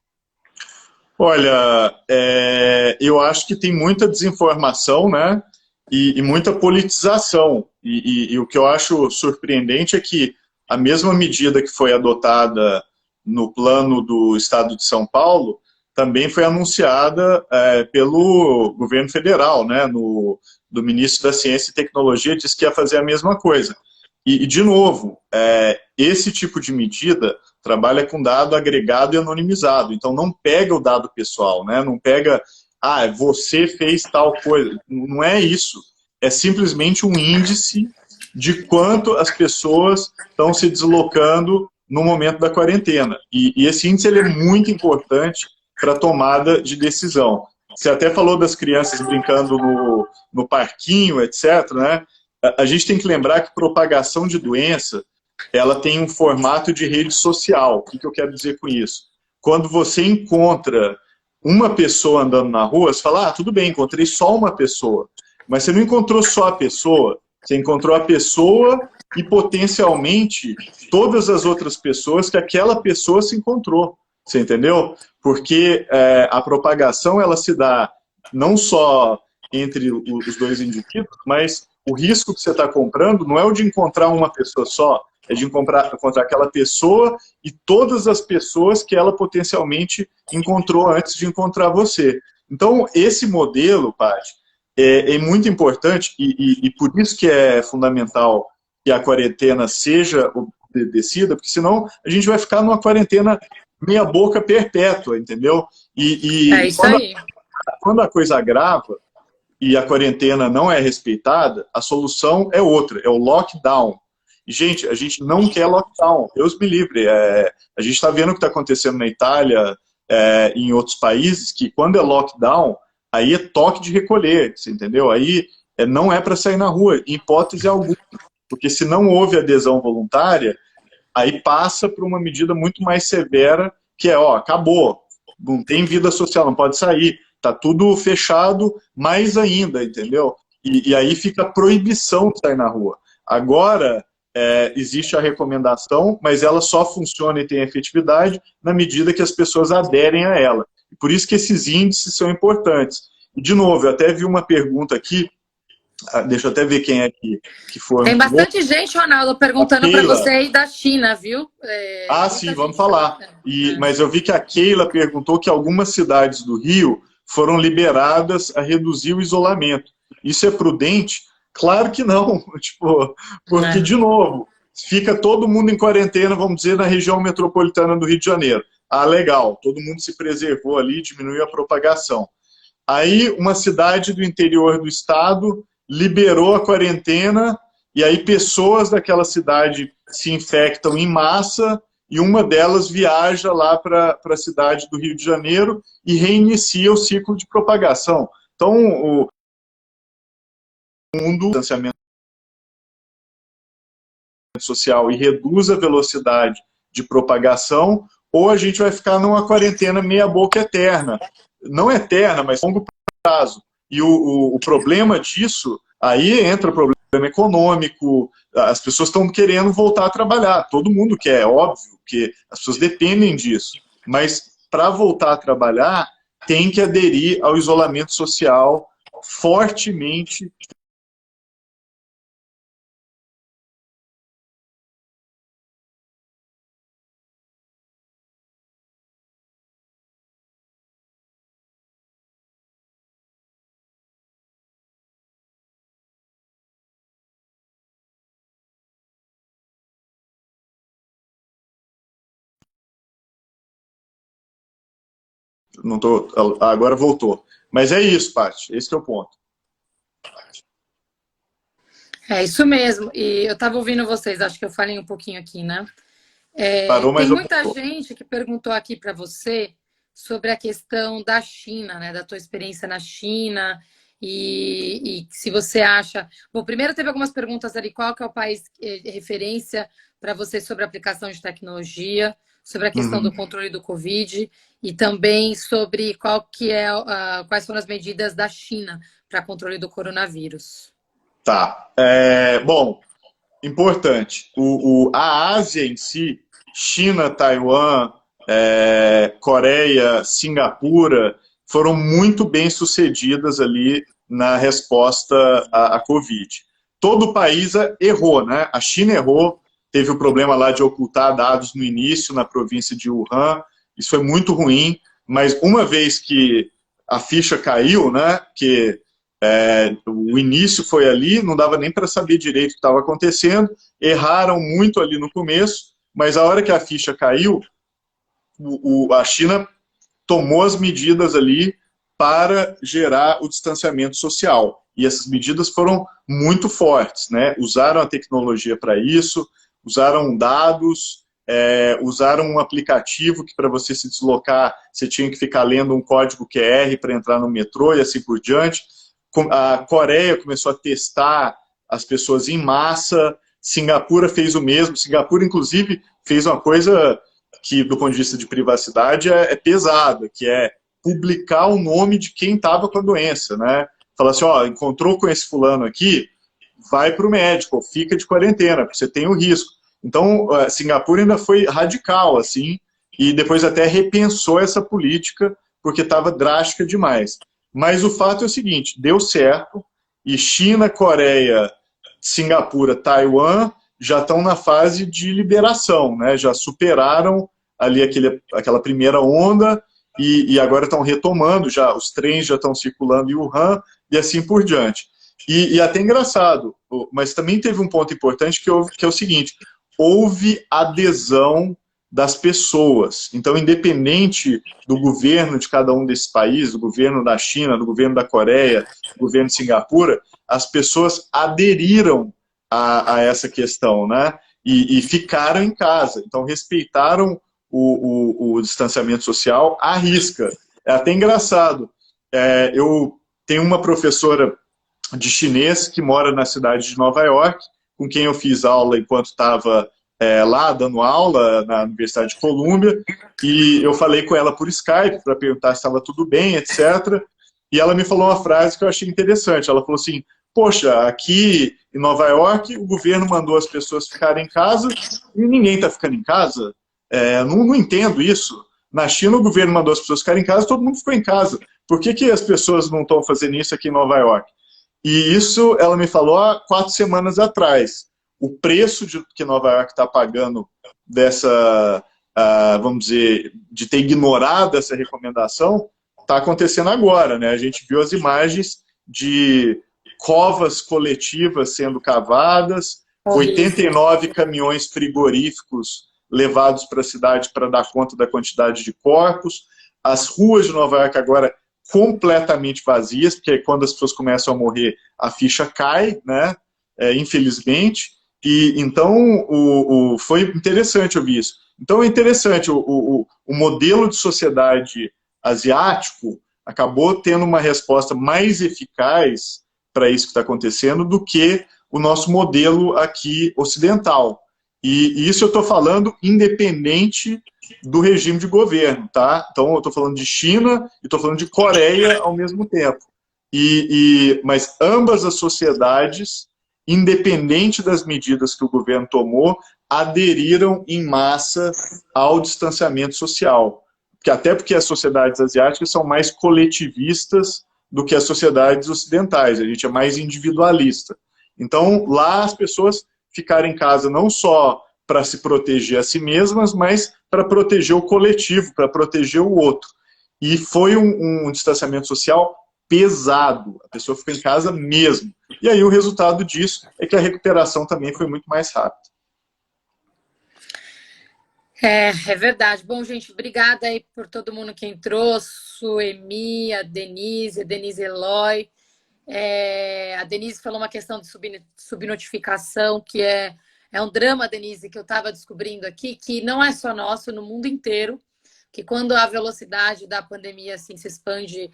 Olha, eu acho que tem muita desinformação, né? E muita politização. E o que eu acho surpreendente é que a mesma medida que foi adotada no plano do Estado de São Paulo também foi anunciada pelo governo federal, né? Do ministro da Ciência e Tecnologia, disse que ia fazer a mesma coisa. E de novo, esse tipo de medida trabalha com dado agregado e anonimizado. Então, não pega o dado pessoal, né? Não pega, você fez tal coisa. Não é isso. É simplesmente um índice de quanto as pessoas estão se deslocando no momento da quarentena. E esse índice ele é muito importante para a tomada de decisão. Você até falou das crianças brincando no parquinho, etc., né? A gente tem que lembrar que propagação de doença ela tem um formato de rede social. O que eu quero dizer com isso? Quando você encontra uma pessoa andando na rua, você fala, tudo bem, encontrei só uma pessoa. Mas você não encontrou só a pessoa, você encontrou a pessoa e potencialmente todas as outras pessoas que aquela pessoa se encontrou. Você entendeu? Porque a propagação ela se dá não só entre os dois indivíduos, mas o risco que você está comprando não é o de encontrar uma pessoa só, é de encontrar aquela pessoa e todas as pessoas que ela potencialmente encontrou antes de encontrar você. Então, esse modelo, Paty, é muito importante e por isso que é fundamental que a quarentena seja obedecida, porque senão a gente vai ficar numa quarentena meia boca perpétua, entendeu? É isso aí. Quando a coisa agrava, e a quarentena não é respeitada, a solução é outra, é o lockdown. E, gente, a gente não quer lockdown, Deus me livre. A gente está vendo o que está acontecendo na Itália, em outros países, que quando é lockdown, aí é toque de recolher, você entendeu? Aí não é para sair na rua, em hipótese alguma. Porque se não houve adesão voluntária, aí passa por uma medida muito mais severa, que é, acabou, não tem vida social, não pode sair. Tá tudo fechado, mais ainda, entendeu? E aí fica a proibição de sair na rua. Agora, existe a recomendação, mas ela só funciona e tem efetividade na medida que as pessoas aderem a ela. Por isso que esses índices são importantes. E, de novo, eu até vi uma pergunta aqui, deixa eu até ver quem é que foi. Tem bastante gente, Ronaldo, perguntando para você aí da China, viu? Sim, vamos falar. Mas eu vi que a Keila perguntou que algumas cidades do Rio foram liberadas a reduzir o isolamento. Isso é prudente? Claro que não. Porque, de novo, fica todo mundo em quarentena, vamos dizer, na região metropolitana do Rio de Janeiro. Legal, todo mundo se preservou ali, diminuiu a propagação. Aí, uma cidade do interior do estado liberou a quarentena, e aí pessoas daquela cidade se infectam em massa, e uma delas viaja lá para a cidade do Rio de Janeiro e reinicia o ciclo de propagação. Então, o mundo, distanciamento distanciamento social e reduz a velocidade de propagação, ou a gente vai ficar numa quarentena meia boca eterna. Não eterna, mas longo prazo. E o problema disso, aí entra o problema econômico, as pessoas estão querendo voltar a trabalhar, todo mundo quer, é óbvio, que as pessoas dependem disso. Mas para voltar a trabalhar, tem que aderir ao isolamento social fortemente. Não tô, agora voltou. Mas é isso, Paty, esse que é o ponto. É isso mesmo. E eu estava ouvindo vocês, acho que eu falei um pouquinho aqui, né? Parou, Tem mas muita voltou. gente que perguntou aqui para você sobre a questão da China, né? Da tua experiência na China e se você acha. Bom, primeiro teve algumas perguntas ali, qual que é o país referência para você sobre a aplicação de tecnologia, sobre a questão do Uhum. controle do Covid e também sobre qual que é, quais foram as medidas da China para controle do coronavírus. Tá. Bom, importante. A Ásia em si, China, Taiwan, Coreia, Singapura, foram muito bem sucedidas ali na resposta à Covid. Todo o país errou, né? A China errou, teve o problema lá de ocultar dados no início, na província de Wuhan, isso foi muito ruim, mas uma vez que a ficha caiu, né, que o início foi ali, não dava nem para saber direito o que estava acontecendo, erraram muito ali no começo, mas a hora que a ficha caiu, a China tomou as medidas ali para gerar o distanciamento social. E essas medidas foram muito fortes, né? Usaram a tecnologia para isso, usaram dados, usaram um aplicativo que para você se deslocar, você tinha que ficar lendo um código QR para entrar no metrô e assim por diante. A Coreia começou a testar as pessoas em massa, Singapura fez o mesmo, Singapura inclusive fez uma coisa que do ponto de vista de privacidade é pesada, que é publicar o nome de quem estava com a doença, né? Falar assim, ó, encontrou com esse fulano aqui, vai para o médico, fica de quarentena, porque você tem o risco. Então, Singapura ainda foi radical, assim, e depois até repensou essa política, porque estava drástica demais. Mas o fato é o seguinte, deu certo, e China, Coreia, Singapura, Taiwan já estão na fase de liberação, né? Já superaram ali aquela primeira onda e agora estão retomando, já os trens já estão circulando em Wuhan e assim por diante. E até engraçado, mas também teve um ponto importante que é o seguinte, houve adesão das pessoas. Então, independente do governo de cada um desses países, do governo da China, do governo da Coreia, do governo de Singapura, as pessoas aderiram a essa questão, né? E ficaram em casa. Então, respeitaram o distanciamento social à risca. É até engraçado. Eu tenho uma professora de chinês que mora na cidade de Nova York, com quem eu fiz aula enquanto estava lá dando aula na Universidade de Colômbia, e eu falei com ela por Skype para perguntar se estava tudo bem, etc. E ela me falou uma frase que eu achei interessante. Ela falou assim, poxa, aqui em Nova York o governo mandou as pessoas ficarem em casa e ninguém está ficando em casa. Não entendo isso. Na China o governo mandou as pessoas ficarem em casa, todo mundo ficou em casa. Por que as pessoas não estão fazendo isso aqui em Nova York? E isso ela me falou há 4 semanas atrás. O preço que Nova York está pagando dessa, vamos dizer, de ter ignorado essa recomendação, está acontecendo agora, né? A gente viu as imagens de covas coletivas sendo cavadas, Horrível. 89 caminhões frigoríficos levados para a cidade para dar conta da quantidade de corpos, as ruas de Nova York agora completamente vazias, porque quando as pessoas começam a morrer, a ficha cai, né? Infelizmente. E então foi interessante ouvir isso. Então é interessante, o modelo de sociedade asiático acabou tendo uma resposta mais eficaz para isso que está acontecendo do que o nosso modelo aqui ocidental. E isso eu estou falando independente do regime de governo, tá? Então eu estou falando de China e estou falando de Coreia ao mesmo tempo. Mas ambas as sociedades, independente das medidas que o governo tomou, aderiram em massa ao distanciamento social. Até porque as sociedades asiáticas são mais coletivistas do que as sociedades ocidentais, a gente é mais individualista. Então, lá as pessoas ficaram em casa não só para se proteger a si mesmas, mas para proteger o coletivo, para proteger o outro. E foi um distanciamento social pesado, a pessoa ficou em casa mesmo. E aí o resultado disso é que a recuperação também foi muito mais rápida. É verdade. Bom, gente, obrigada aí por todo mundo que entrou, Suemi, a Denise Eloy. A Denise falou uma questão de subnotificação, que é um drama, Denise, que eu estava descobrindo aqui, que não é só nosso, no mundo inteiro, que quando a velocidade da pandemia assim, se expande,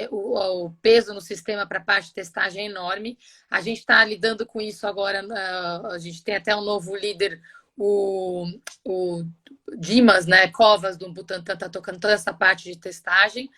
o peso no sistema para a parte de testagem é enorme. A gente está lidando com isso agora, a gente tem até um novo líder, o Dimas, né, Covas, do Butantan, está tocando toda essa parte de testagem.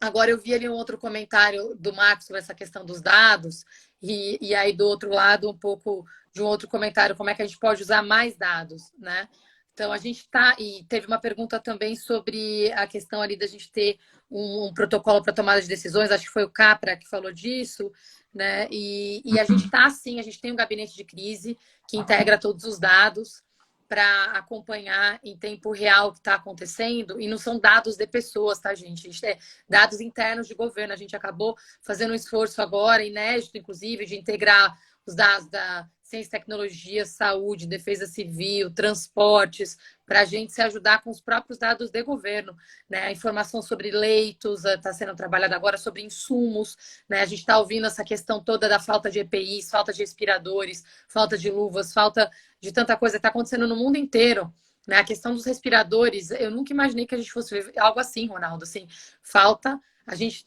Agora eu vi ali um outro comentário do Marcos sobre essa questão dos dados, e aí do outro lado um pouco de um outro comentário, como é que a gente pode usar mais dados, né? Então a gente está, e teve uma pergunta também sobre a questão ali da gente ter um protocolo para tomada de decisões, acho que foi o Capra que falou disso, né? E a gente está assim, a gente tem um gabinete de crise que integra todos os dados para acompanhar em tempo real o que está acontecendo, e não são dados de pessoas, tá, gente? A gente é dados internos de governo. A gente acabou fazendo um esforço agora, inédito, inclusive, de integrar os dados da ciência e tecnologia, saúde, defesa civil, transportes, para a gente se ajudar com os próprios dados de governo, né? A informação sobre leitos está sendo trabalhada agora, sobre insumos, né? A gente está ouvindo essa questão toda da falta de EPIs, falta de respiradores, falta de luvas, falta de tanta coisa que está acontecendo no mundo inteiro, né? A questão dos respiradores, eu nunca imaginei que a gente fosse ver algo assim, Ronaldo, assim, falta, a gente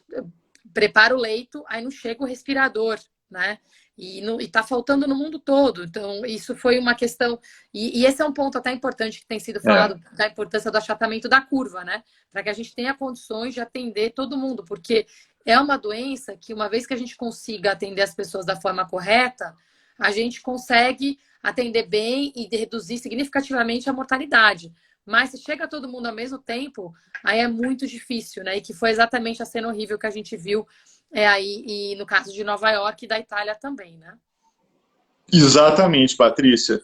prepara o leito, aí não chega o respirador, né? E está faltando no mundo todo. Então, isso foi uma questão. E esse é um ponto até importante que tem sido falado, da importância do achatamento da curva, né? Para que a gente tenha condições de atender todo mundo, porque é uma doença que, uma vez que a gente consiga atender as pessoas da forma correta, a gente consegue atender bem e reduzir significativamente a mortalidade. Mas se chega todo mundo ao mesmo tempo, aí é muito difícil, né? E que foi exatamente a cena horrível que a gente viu aí, e no caso de Nova York e da Itália também, né? Exatamente, Patrícia.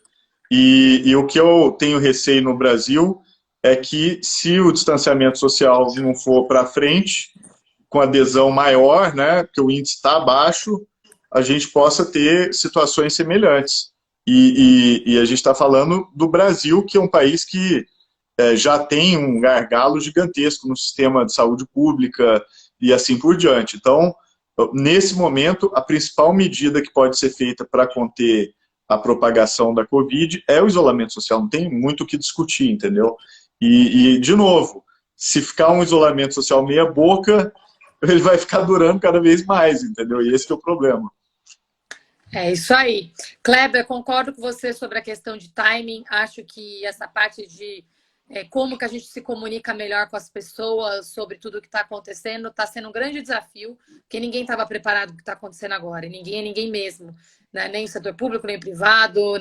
E o que eu tenho receio no Brasil é que, se o distanciamento social não for para frente, com adesão maior, né, que o índice está baixo, a gente possa ter situações semelhantes. E a gente está falando do Brasil, que é um país que já tem um gargalo gigantesco no sistema de saúde pública e assim por diante. Então, nesse momento, a principal medida que pode ser feita para conter a propagação da Covid é o isolamento social, não tem muito o que discutir, entendeu? De novo, se ficar um isolamento social meia boca, ele vai ficar durando cada vez mais, entendeu? E esse que é o problema. É isso aí. Kleber, concordo com você sobre a questão de timing. Acho que essa parte de como que a gente se comunica melhor com as pessoas sobre tudo o que está acontecendo está sendo um grande desafio, porque ninguém estava preparado para o que está acontecendo agora. Ninguém é ninguém mesmo, né? Nem o setor público, nem o privado,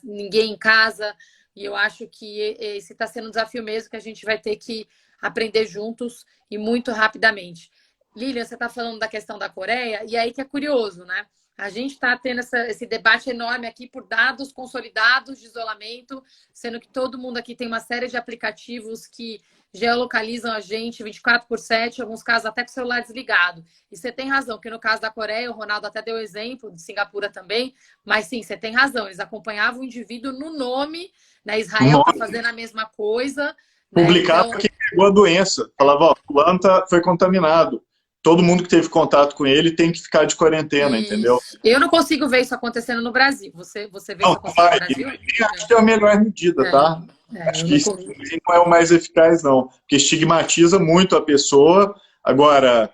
ninguém em casa. E eu acho que esse está sendo um desafio mesmo, que a gente vai ter que aprender juntos e muito rapidamente. Lilian, você está falando da questão da Coreia, e aí que é curioso, né? A gente está tendo esse debate enorme aqui por dados consolidados de isolamento, sendo que todo mundo aqui tem uma série de aplicativos que geolocalizam a gente 24/7, em alguns casos até com o celular desligado. E você tem razão, que no caso da Coreia, o Ronaldo até deu exemplo, de Singapura também, mas sim, você tem razão, eles acompanhavam o indivíduo no nome, né? Israel está fazendo a mesma coisa. Publicava, né? Então, quem pegou a doença, falava, ó, fulano foi contaminado. Todo mundo que teve contato com ele tem que ficar de quarentena, isso. Entendeu? Eu não consigo ver isso acontecendo no Brasil. Você vê isso acontecendo no Brasil? Acho que é a melhor medida, tá? Acho que isso não é o mais eficaz, não. Porque estigmatiza muito a pessoa. Agora,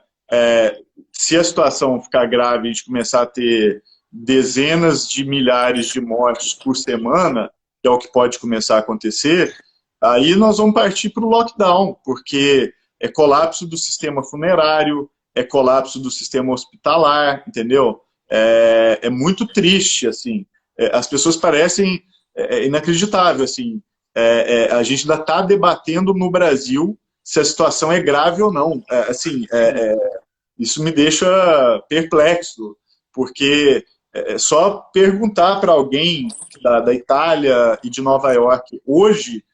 se a situação ficar grave e a gente começar a ter dezenas de milhares de mortes por semana, que é o que pode começar a acontecer, aí nós vamos partir para o lockdown, porque é colapso do sistema funerário, é colapso do sistema hospitalar, entendeu? É muito triste, assim. As pessoas parecem inacreditável, assim. A gente ainda está debatendo no Brasil se a situação é grave ou não. Isso me deixa perplexo, porque só perguntar para alguém da Itália e de Nova York hoje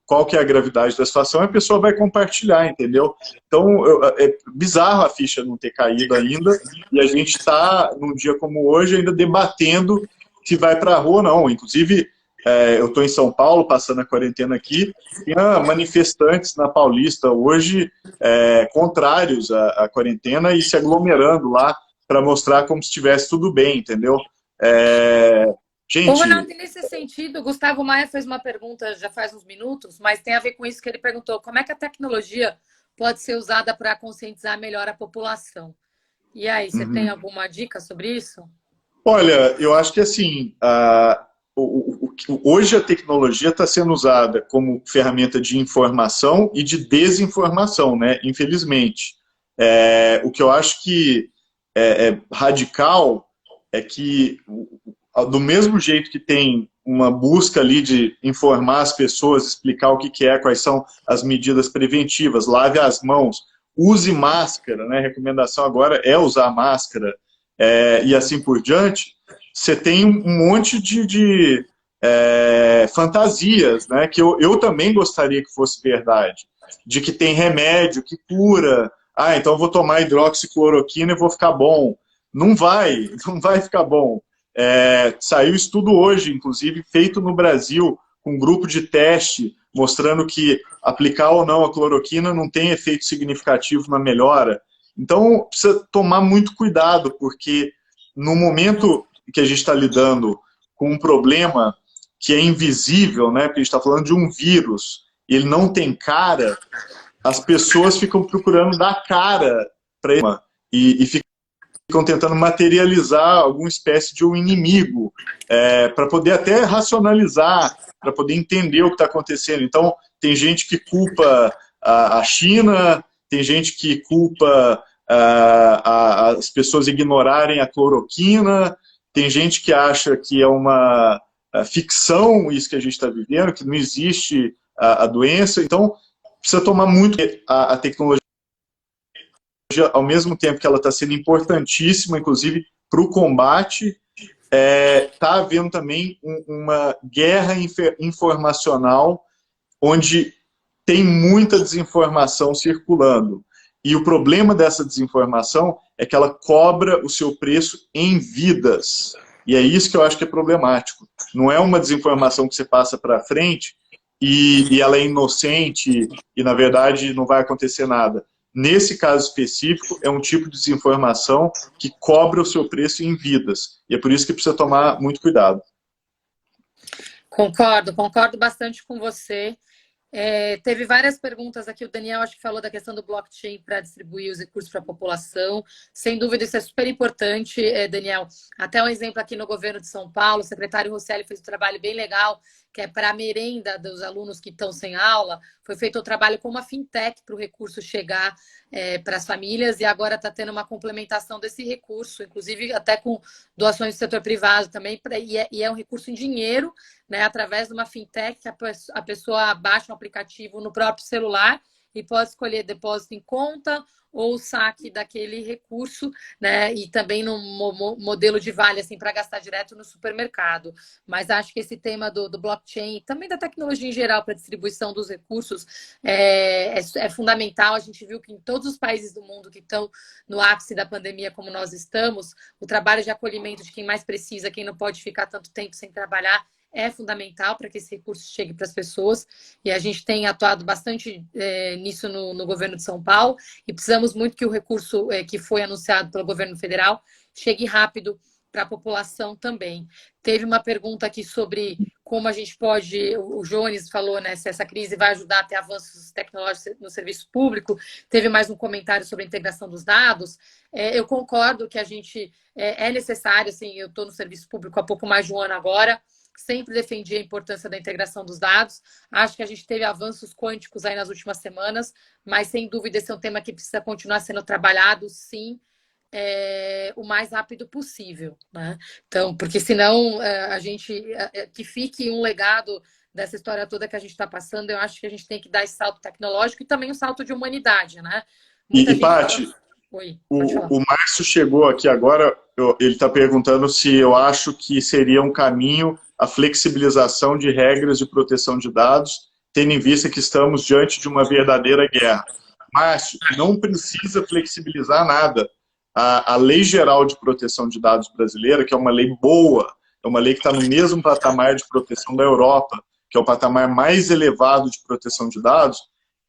qual que é a gravidade da situação, a pessoa vai compartilhar, entendeu? Então, é bizarro a ficha não ter caído ainda, e a gente está, num dia como hoje, ainda debatendo se vai para a rua ou não. Inclusive, eu estou em São Paulo, passando a quarentena aqui, tinha manifestantes na Paulista hoje contrários à quarentena e se aglomerando lá para mostrar como se estivesse tudo bem, entendeu? Ô, Gente, Ronaldo, nesse sentido, o Gustavo Maia fez uma pergunta já faz uns minutos, mas tem a ver com isso que ele perguntou: como é que a tecnologia pode ser usada para conscientizar melhor a população? E aí, você tem alguma dica sobre isso? olha, eu acho que assim, hoje a tecnologia está sendo usada como ferramenta de informação e de desinformação, né? Infelizmente. O que eu acho que é radical é que, do mesmo jeito que tem uma busca ali de informar as pessoas, explicar o que é, quais são as medidas preventivas, lave as mãos, use máscara, né? A recomendação agora é usar máscara, e assim por diante, você tem um monte de fantasias, né? Que eu também gostaria que fosse verdade, de que tem remédio que cura, então eu vou tomar hidroxicloroquina e vou ficar bom. Não vai, não vai ficar bom. Saiu estudo hoje, inclusive, feito no Brasil, com um grupo de teste, mostrando que aplicar ou não a cloroquina não tem efeito significativo na melhora. Então, precisa tomar muito cuidado, porque no momento que a gente está lidando com um problema que é invisível, né, porque a gente está falando de um vírus, e ele não tem cara, as pessoas ficam procurando dar cara para ele e ficam tentando materializar alguma espécie de um inimigo, para poder até racionalizar, para poder entender o que está acontecendo. Então, tem gente que culpa a China, tem gente que culpa as pessoas ignorarem a cloroquina, tem gente que acha que é uma ficção isso que a gente está vivendo, que não existe a doença. Então, precisa tomar muito a tecnologia, ao mesmo tempo que ela está sendo importantíssima, inclusive, para o combate, está havendo também uma guerra informacional onde tem muita desinformação circulando. E o problema dessa desinformação é que ela cobra o seu preço em vidas. E é isso que eu acho que é problemático. Não é uma desinformação que você passa para frente e ela é inocente e, na verdade, não vai acontecer nada. Nesse caso específico, é um tipo de desinformação que cobra o seu preço em vidas. E é por isso que precisa tomar muito cuidado. Concordo bastante com você. Teve várias perguntas aqui, o Daniel acho que falou da questão do blockchain para distribuir os recursos para a população. Sem dúvida, isso é super importante, Daniel. Até um exemplo aqui no governo de São Paulo, o secretário Rosselli fez um trabalho bem legal, que é para a merenda dos alunos que estão sem aula. Foi feito o trabalho com uma fintech para o recurso chegar para as famílias, e agora está tendo uma complementação desse recurso, inclusive até com doações do setor privado também, e é um recurso em dinheiro, né, através de uma fintech, que a pessoa baixa um aplicativo no próprio celular e pode escolher depósito em conta ou saque daquele recurso, né? E também no modelo de vale, assim, para gastar direto no supermercado. Mas acho que esse tema do blockchain, também da tecnologia em geral para distribuição dos recursos, é fundamental. A gente viu que em todos os países do mundo que estão no ápice da pandemia, como nós estamos, o trabalho de acolhimento de quem mais precisa, quem não pode ficar tanto tempo sem trabalhar, é fundamental para que esse recurso chegue para as pessoas, e a gente tem atuado bastante nisso no governo de São Paulo, e precisamos muito que o recurso que foi anunciado pelo governo federal chegue rápido para a população também. Teve uma pergunta aqui sobre como a gente pode, o Jones falou, né, se essa crise vai ajudar a ter avanços tecnológicos no serviço público, teve mais um comentário sobre a integração dos dados. Eu concordo que a gente é necessário, assim, eu estou no serviço público há pouco mais de um ano agora, sempre defendi a importância da integração dos dados, acho que a gente teve avanços quânticos aí nas últimas semanas, mas sem dúvida esse é um tema que precisa continuar sendo trabalhado, sim, o mais rápido possível, né? Então, porque senão a gente que fique um legado dessa história toda que a gente está passando, eu acho que a gente tem que dar esse salto tecnológico e também um salto de humanidade, né? Muita gente Paty, Oi, pode falar. o Márcio chegou aqui agora, ele está perguntando se eu acho que seria um caminho a flexibilização de regras de proteção de dados, tendo em vista que estamos diante de uma verdadeira guerra. Márcio, não precisa flexibilizar nada. A Lei Geral de Proteção de Dados brasileira, que é uma lei boa, é uma lei que está no mesmo patamar de proteção da Europa, que é o patamar mais elevado de proteção de dados,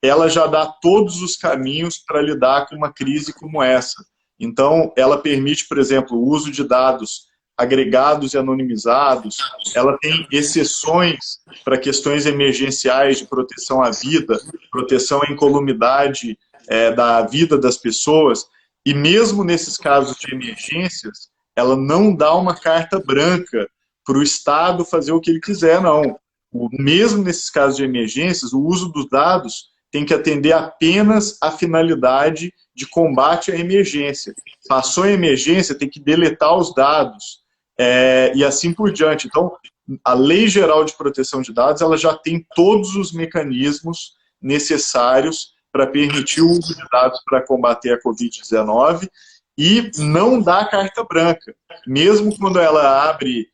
ela já dá todos os caminhos para lidar com uma crise como essa. Então, ela permite, por exemplo, o uso de dados agregados e anonimizados, ela tem exceções para questões emergenciais de proteção à vida, proteção à incolumidade da vida das pessoas, e mesmo nesses casos de emergências, ela não dá uma carta branca para o Estado fazer o que ele quiser, não. Mesmo nesses casos de emergências, o uso dos dados tem que atender apenas à finalidade de combate à emergência. Passou a emergência, tem que deletar os dados, e assim por diante. Então, a Lei Geral de Proteção de Dados, ela já tem todos os mecanismos necessários para permitir o uso de dados para combater a Covid-19 e não dá carta branca. Mesmo quando ela abre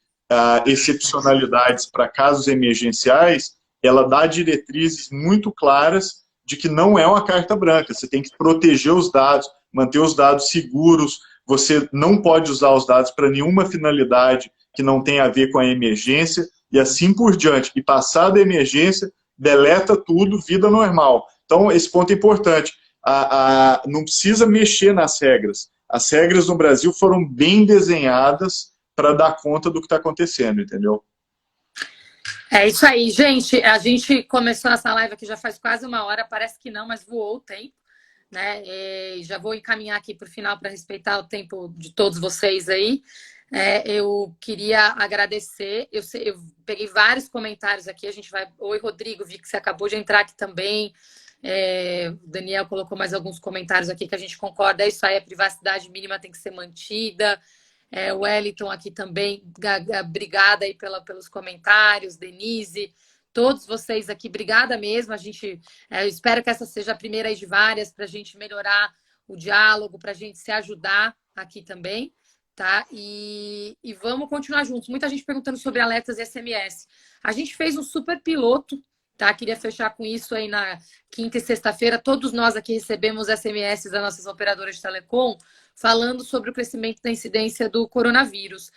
excepcionalidades para casos emergenciais, ela dá diretrizes muito claras de que não é uma carta branca. Você tem que proteger os dados, manter os dados seguros, você não pode usar os dados para nenhuma finalidade que não tenha a ver com a emergência, e assim por diante. E passada a emergência, deleta tudo, vida normal. Então, esse ponto é importante. Não precisa mexer nas regras. As regras no Brasil foram bem desenhadas para dar conta do que está acontecendo, entendeu? É isso aí, gente. A gente começou essa live aqui já faz quase uma hora, parece que não, mas voou o tempo, né? E já vou encaminhar aqui para o final para respeitar o tempo de todos vocês aí. Eu queria agradecer. Eu peguei vários comentários aqui. A gente vai. Oi, Rodrigo, vi que você acabou de entrar aqui também. O Daniel colocou mais alguns comentários aqui que a gente concorda. É isso aí, a privacidade mínima tem que ser mantida. O Wellington aqui também, obrigada aí pelos comentários, Denise, todos vocês aqui, obrigada mesmo. Eu espero que essa seja a primeira aí de várias para a gente melhorar o diálogo, para a gente se ajudar aqui também, tá? E vamos continuar juntos. Muita gente perguntando sobre alertas e SMS. A gente fez um super piloto, tá? Queria fechar com isso aí na quinta e sexta-feira. Todos nós aqui recebemos SMS das nossas operadoras de telecom falando sobre o crescimento da incidência do coronavírus.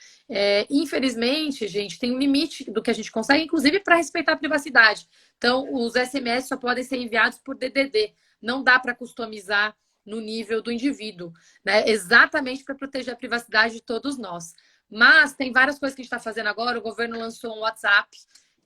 Infelizmente, gente, tem um limite do que a gente consegue, inclusive para respeitar a privacidade. Então, os SMS só podem ser enviados por DDD. Não dá para customizar no nível do indivíduo, né? Exatamente para proteger a privacidade de todos nós. Mas tem várias coisas que a gente está fazendo agora. O governo lançou um WhatsApp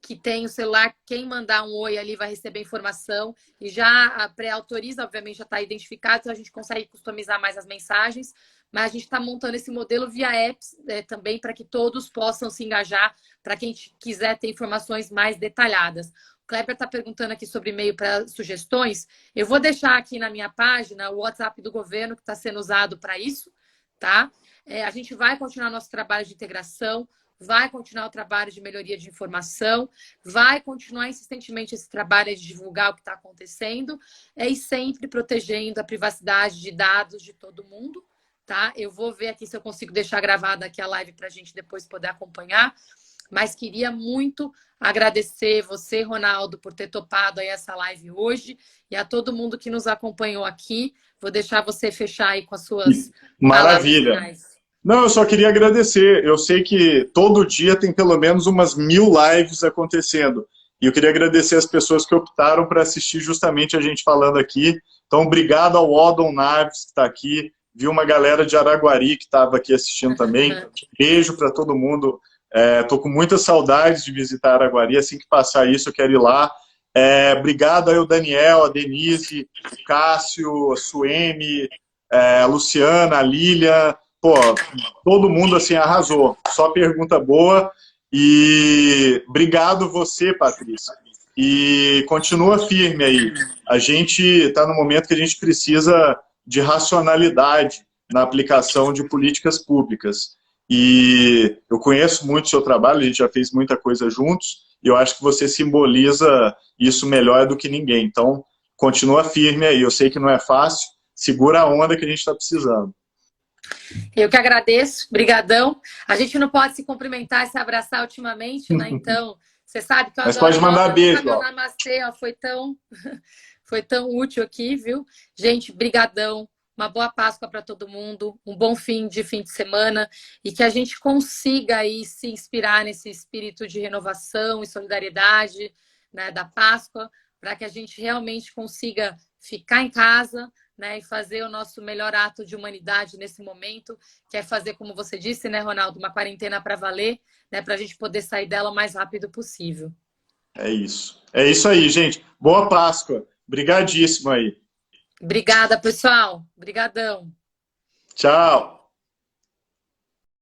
que tem o celular, quem mandar um oi ali vai receber informação e já pré-autoriza, obviamente já está identificado, então a gente consegue customizar mais as mensagens, mas a gente está montando esse modelo via apps também para que todos possam se engajar, para quem quiser ter informações mais detalhadas. O Kleber está perguntando aqui sobre e-mail para sugestões. Eu vou deixar aqui na minha página o WhatsApp do governo que está sendo usado para isso, tá? A gente vai continuar nosso trabalho de integração, vai continuar o trabalho de melhoria de informação, vai continuar insistentemente esse trabalho de divulgar o que está acontecendo e sempre protegendo a privacidade de dados de todo mundo, tá? Eu vou ver aqui se eu consigo deixar gravada aqui a live para a gente depois poder acompanhar, mas queria muito agradecer você, Ronaldo, por ter topado aí essa live hoje e a todo mundo que nos acompanhou aqui. Vou deixar você fechar aí com as suas Maravilha. palavras finais. Não, eu só queria agradecer. Eu sei que todo dia tem pelo menos umas 1000 lives acontecendo. E eu queria agradecer as pessoas que optaram para assistir justamente a gente falando aqui. Então, obrigado ao Odon Naves, que está aqui. Vi uma galera de Araguari que estava aqui assistindo também. Beijo para todo mundo Estou com muita saudade de visitar Araguari. Assim que passar isso, eu quero ir lá. Obrigado aí ao Daniel, a Denise, o Cássio, a Suene, a Luciana, a Lília. Pô, todo mundo assim arrasou. Só pergunta boa. E obrigado você, Patrícia. E continua firme aí. A gente está no momento que a gente precisa de racionalidade na aplicação de políticas públicas. E eu conheço muito o seu trabalho, a gente já fez muita coisa juntos, e eu acho que você simboliza isso melhor do que ninguém. Então, continua firme aí. Eu sei que não é fácil, segura a onda que a gente está precisando. Eu que agradeço, brigadão. A gente não pode se cumprimentar e se abraçar ultimamente, né? Então, você sabe que eu Mas adoro. pode mandar beijo, meu ó. namastê, ó, foi tão útil aqui, viu? Gente, brigadão. Uma boa Páscoa para todo mundo, um bom fim de semana e que a gente consiga aí se inspirar nesse espírito de renovação e solidariedade, né, da Páscoa, para que a gente realmente consiga ficar em casa, né, e fazer o nosso melhor ato de humanidade nesse momento, que é fazer, como você disse, né, Ronaldo, uma quarentena para valer, né, para a gente poder sair dela o mais rápido possível. É isso. É isso aí, gente. Boa Páscoa. Obrigadíssimo aí. Obrigada, pessoal. Obrigadão. Tchau.